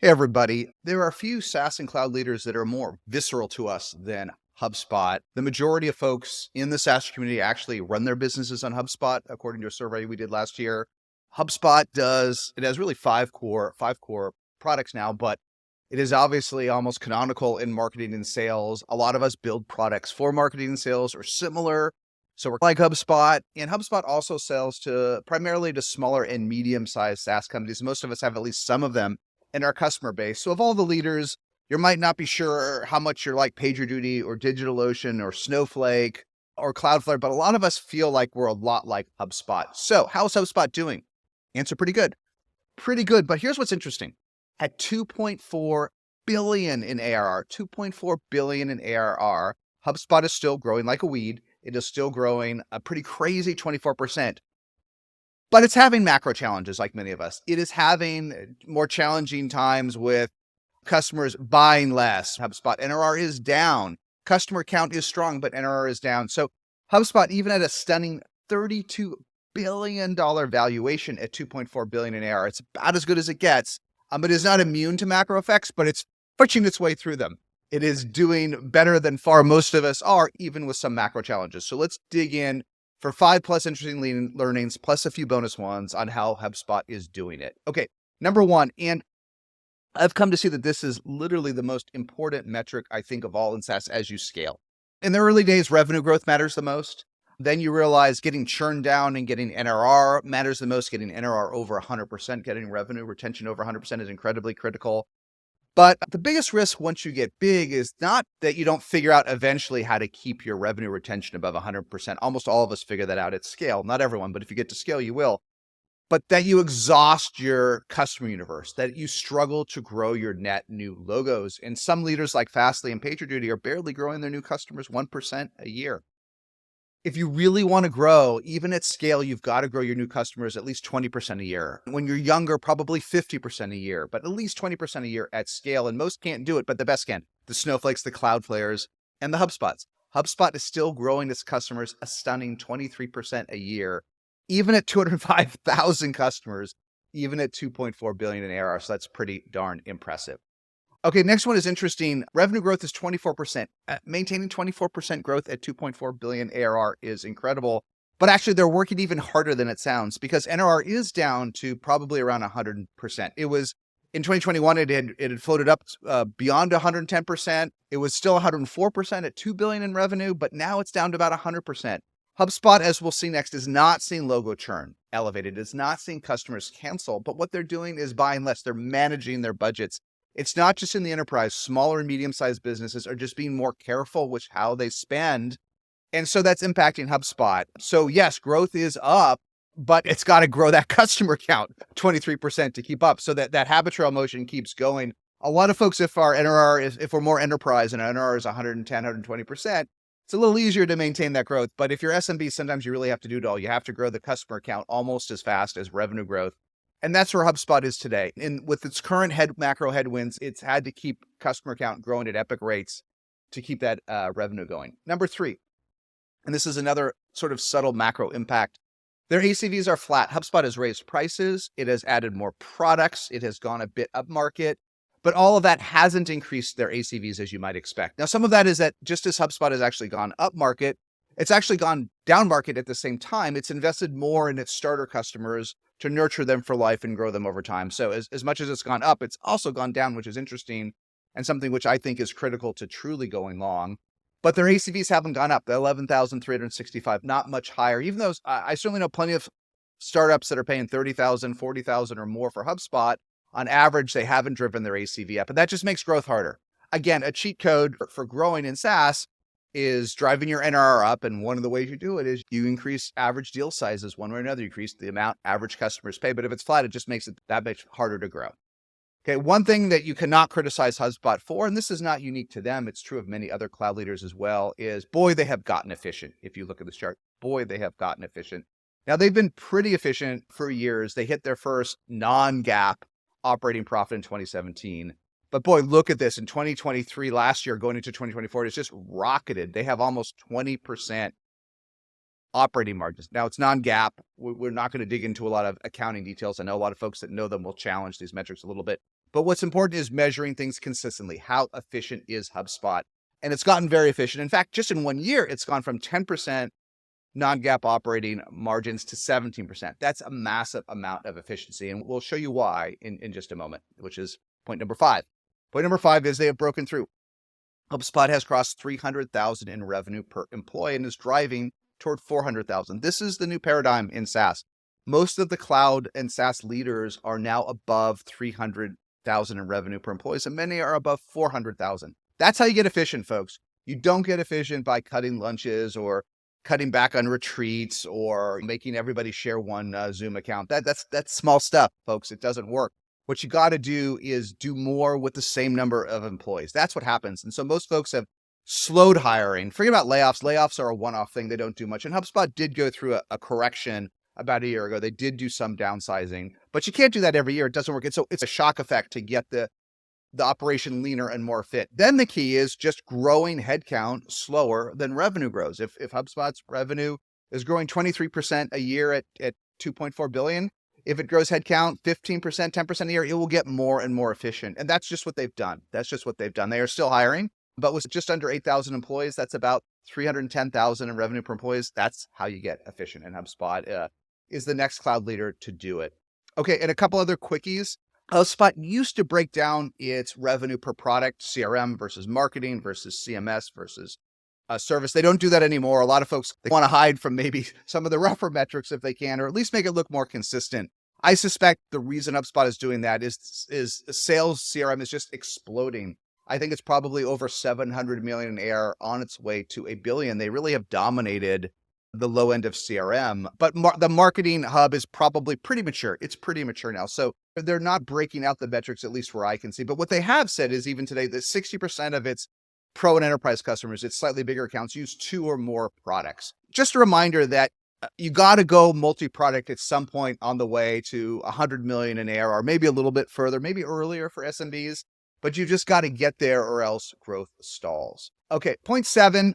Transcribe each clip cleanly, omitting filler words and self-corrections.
Hey, everybody. There are a few SaaS and cloud leaders that are more visceral to us than HubSpot. The majority of folks in the SaaS community actually run their businesses on HubSpot, according to a survey we did last year. It has really five core products now, but it is obviously almost canonical in marketing and sales. A lot of us build products for marketing and sales or similar. So we're like HubSpot, and HubSpot also sells primarily to smaller and medium-sized SaaS companies. Most of us have at least some of them in our customer base. So of all the leaders, you might not be sure how much you're like PagerDuty or DigitalOcean or Snowflake or Cloudflare, but a lot of us feel like we're a lot like HubSpot. So how's HubSpot doing? Answer: pretty good. Pretty good. But here's what's interesting. At 2.4 billion in ARR, 2.4 billion in ARR, HubSpot is still growing like a weed. It is still growing a pretty crazy 24%. But it's having macro challenges like many of us. It is having more challenging times with customers buying less. HubSpot NRR is down. Customer count is strong, but NRR is down. So HubSpot, even at a stunning $32 billion valuation at 2.4 billion in ARR, it's about as good as it gets. It is not immune to macro effects, but it's pushing its way through them. It is doing better than far most of us are, even with some macro challenges. So let's dig in for 5+ interesting learnings, plus a few bonus ones on how HubSpot is doing it. Okay, number one, and I've come to see that this is literally the most important metric, I think, of all in SaaS as you scale. In the early days, revenue growth matters the most. Then you realize getting churn down and getting NRR matters the most. Getting NRR over 100%, getting revenue retention over 100% is incredibly critical. But the biggest risk once you get big is not that you don't figure out eventually how to keep your revenue retention above 100%. Almost all of us figure that out at scale. Not everyone, but if you get to scale, you will. But that you exhaust your customer universe, that you struggle to grow your net new logos. And some leaders like Fastly and PagerDuty are barely growing their new customers 1% a year. If you really want to grow, even at scale, you've got to grow your new customers at least 20% a year. When you're younger, probably 50% a year, but at least 20% a year at scale. And most can't do it, but the best can. The Snowflakes, the Cloudflares, and the HubSpots. HubSpot is still growing its customers a stunning 23% a year, even at 205,000 customers, even at 2.4 billion in ARR. So that's pretty darn impressive. Okay, next one is interesting. Revenue growth is 24%. Maintaining 24% growth at 2.4 billion ARR is incredible. But actually, they're working even harder than it sounds because NRR is down to probably around 100%. It was in 2021, it had floated up beyond 110%. It was still 104% at 2 billion in revenue, but now it's down to about 100%. HubSpot, as we'll see next, is not seeing logo churn elevated. It's not seeing customers cancel, but what they're doing is buying less. They're managing their budgets. It's not just in the enterprise. Smaller and medium-sized businesses are just being more careful with how they spend. And so that's impacting HubSpot. So yes, growth is up, but it's got to grow that customer count 23% to keep up so that habit trail motion keeps going. A lot of folks, if we're more enterprise and our NRR is 110, 120%, it's a little easier to maintain that growth. But if you're SMB, sometimes you really have to do it all. You have to grow the customer count almost as fast as revenue growth. And that's where HubSpot is today. And with its current macro headwinds, it's had to keep customer count growing at epic rates to keep that revenue going. Number three, and this is another sort of subtle macro impact, their ACVs are flat. HubSpot has raised prices. It has added more products. It has gone a bit up market, but all of that hasn't increased their ACVs as you might expect. Now, some of that is that just as HubSpot has actually gone up market, it's actually gone down market at the same time. It's invested more in its starter customers to nurture them for life and grow them over time. So as much as it's gone up, it's also gone down, which is interesting and something which I think is critical to truly going long. But their ACVs haven't gone up. They're 11,365, not much higher, even though I certainly know plenty of startups that are paying 30,000, 40,000 or more for HubSpot. On average, they haven't driven their ACV up, and that just makes growth harder. Again, a cheat code for growing in SaaS is driving your NRR up. And one of the ways you do it is you increase average deal sizes one way or another. You increase the amount average customers pay. But if it's flat, it just makes it that much harder to grow. Okay, one thing that you cannot criticize HubSpot for, and this is not unique to them, it's true of many other cloud leaders as well, is boy, they have gotten efficient. If you look at this chart, boy, they have gotten efficient. Now, they've been pretty efficient for years. They hit their first non-GAAP operating profit in 2017. But boy, look at this. In 2023, last year, going into 2024, it's just rocketed. They have almost 20% operating margins. Now, it's non-GAAP. We're not going to dig into a lot of accounting details. I know a lot of folks that know them will challenge these metrics a little bit. But what's important is measuring things consistently. How efficient is HubSpot? And it's gotten very efficient. In fact, just in 1 year, it's gone from 10% non-GAAP operating margins to 17%. That's a massive amount of efficiency. And we'll show you why in just a moment, which is point number 5. Point number 5 is they have broken through. HubSpot has crossed 300,000 in revenue per employee and is driving toward 400,000. This is the new paradigm in SaaS. Most of the cloud and SaaS leaders are now above 300,000 in revenue per employee, and many are above 400,000. That's how you get efficient, folks. You don't get efficient by cutting lunches or cutting back on retreats or making everybody share one Zoom account. That's small stuff, folks. It doesn't work. What you got to do is do more with the same number of employees. That's what happens. And so most folks have slowed hiring. Forget about layoffs. Layoffs are a one-off thing. They don't do much. And HubSpot did go through a correction about a year ago. They did do some downsizing, but you can't do that every year. It doesn't work. It's a shock effect to get the operation leaner and more fit. Then the key is just growing headcount slower than revenue grows. If HubSpot's revenue is growing 23% a year at 2.4 billion, if it grows headcount 15%, 10% a year, it will get more and more efficient. And that's just what they've done. They are still hiring, but with just under 8,000 employees, that's about 310,000 in revenue per employees. That's how you get efficient. And HubSpot is the next cloud leader to do it. Okay, and a couple other quickies. HubSpot used to break down its revenue per product, CRM versus marketing versus CMS versus service. They don't do that anymore. A lot of folks, they want to hide from maybe some of the rougher metrics if they can, or at least make it look more consistent. I suspect the reason HubSpot is doing that is sales CRM is just exploding. I think it's probably over 700 million in ARR on its way to $1 billion. They really have dominated the low end of CRM, but the marketing hub is probably pretty mature. It's pretty mature now. So they're not breaking out the metrics, at least where I can see. But what they have said is even today that 60% of its pro and enterprise customers, its slightly bigger accounts, use 2 or more products. Just a reminder that you got to go multi-product at some point on the way to 100 million in ARR, maybe a little bit further, maybe earlier for SMBs, but you just got to get there or else growth stalls. Okay, point 7,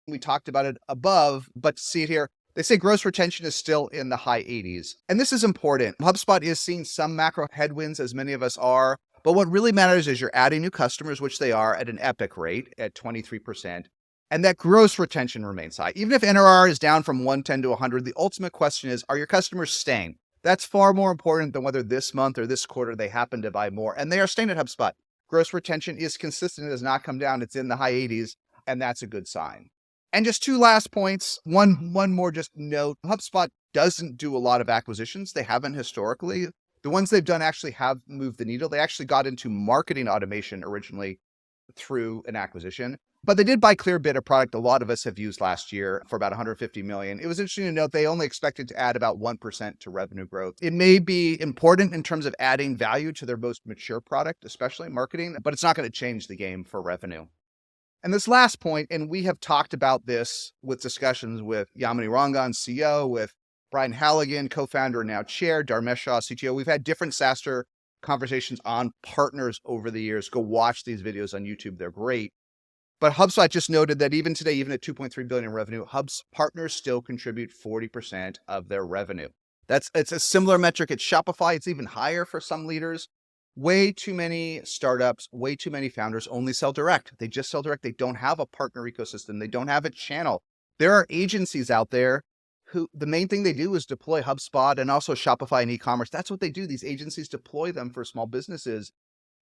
we talked about it above, but see it here. They say gross retention is still in the high 80s. And this is important. HubSpot is seeing some macro headwinds, as many of us are. But what really matters is you're adding new customers, which they are at an epic rate at 23%. And that gross retention remains high. Even if NRR is down from 110 to 100, the ultimate question is, are your customers staying? That's far more important than whether this month or this quarter they happen to buy more. And they are staying at HubSpot. Gross retention is consistent. It has not come down. It's in the high 80s. And that's a good sign. And just 2 last points. One more just note. HubSpot doesn't do a lot of acquisitions. They haven't historically. The ones they've done actually have moved the needle. They actually got into marketing automation originally through an acquisition. But they did buy Clearbit, a product a lot of us have used last year for about 150 million. It was interesting to note they only expected to add about 1% to revenue growth. It may be important in terms of adding value to their most mature product, especially marketing, but it's not going to change the game for revenue. And this last point, and we have talked about this with discussions with Yamini Rangan, CEO, with Brian Halligan, co-founder and now chair, Dharmesh Shah, CTO. We've had different SaaStr conversations on partners over the years. Go watch these videos on YouTube. They're great. But HubSpot just noted that even today, even at 2.3 billion in revenue, Hub's partners still contribute 40% of their revenue. It's a similar metric at Shopify. It's even higher for some leaders. Way too many startups, way too many founders only sell direct. They just sell direct. They don't have a partner ecosystem. They don't have a channel. There are agencies out there who the main thing they do is deploy HubSpot and also Shopify and e-commerce. That's what they do. These agencies deploy them for small businesses,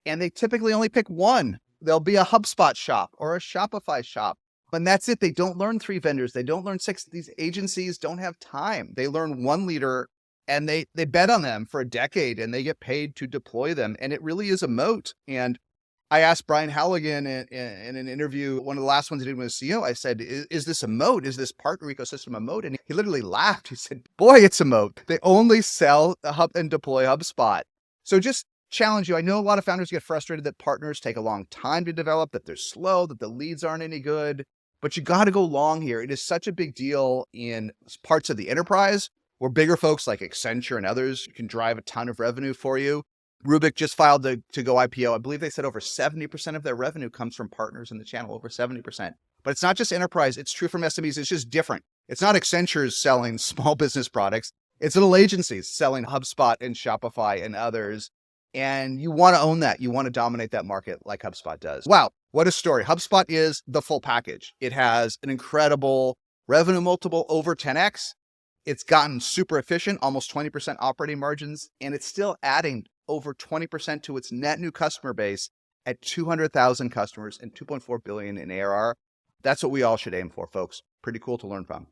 and they typically only pick one. There'll be a HubSpot shop or a Shopify shop, and that's it. They don't learn 3 vendors. They don't learn 6. These agencies don't have time. They learn one leader and they bet on them for a decade and they get paid to deploy them. And it really is a moat. And I asked Brian Halligan in an interview, one of the last ones I did with the CEO, I said, is this a moat? Is this partner ecosystem a moat? And he literally laughed. He said, boy, it's a moat. They only sell and deploy HubSpot. So just challenge you. I know a lot of founders get frustrated that partners take a long time to develop, that they're slow, that the leads aren't any good, but you got to go long here. It is such a big deal in parts of the enterprise where bigger folks like Accenture and others can drive a ton of revenue for you. Rubik just filed to go IPO. I believe they said over 70% of their revenue comes from partners in the channel, over 70%. But it's not just enterprise. It's true from SMEs. It's just different. It's not Accenture's selling small business products. It's little agencies selling HubSpot and Shopify and others. And you want to own that. You want to dominate that market like HubSpot does. Wow, what a story. HubSpot is the full package. It has an incredible revenue multiple over 10x. It's gotten super efficient, almost 20% operating margins, and it's still adding over 20% to its net new customer base at 200,000 customers and 2.4 billion in ARR. That's what we all should aim for, folks. Pretty cool to learn from.